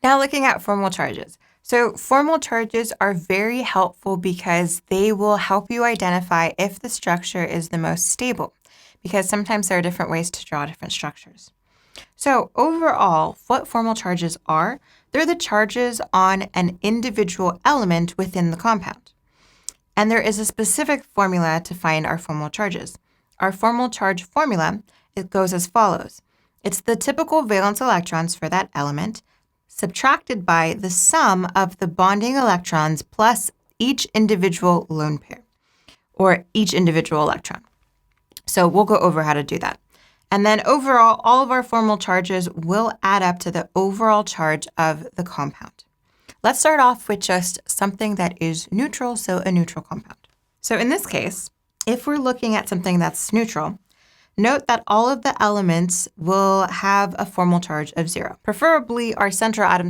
Now looking at formal charges. So formal charges are very helpful because they will help you identify if the structure is the most stable, because sometimes there are different ways to draw different structures. So overall, what formal charges are, they're the charges on an individual element within the compound. And there is a specific formula to find our formal charges. Our formal charge formula, it goes as follows. It's the typical valence electrons for that element subtracted by the sum of the bonding electrons plus each individual lone pair, or each individual electron. So we'll go over how to do that. And then overall, all of our formal charges will add up to the overall charge of the compound. Let's start off with just something that is neutral, so a neutral compound. So in this case, if we're looking at something that's neutral, note that all of the elements will have a formal charge of 0. Preferably, our central atoms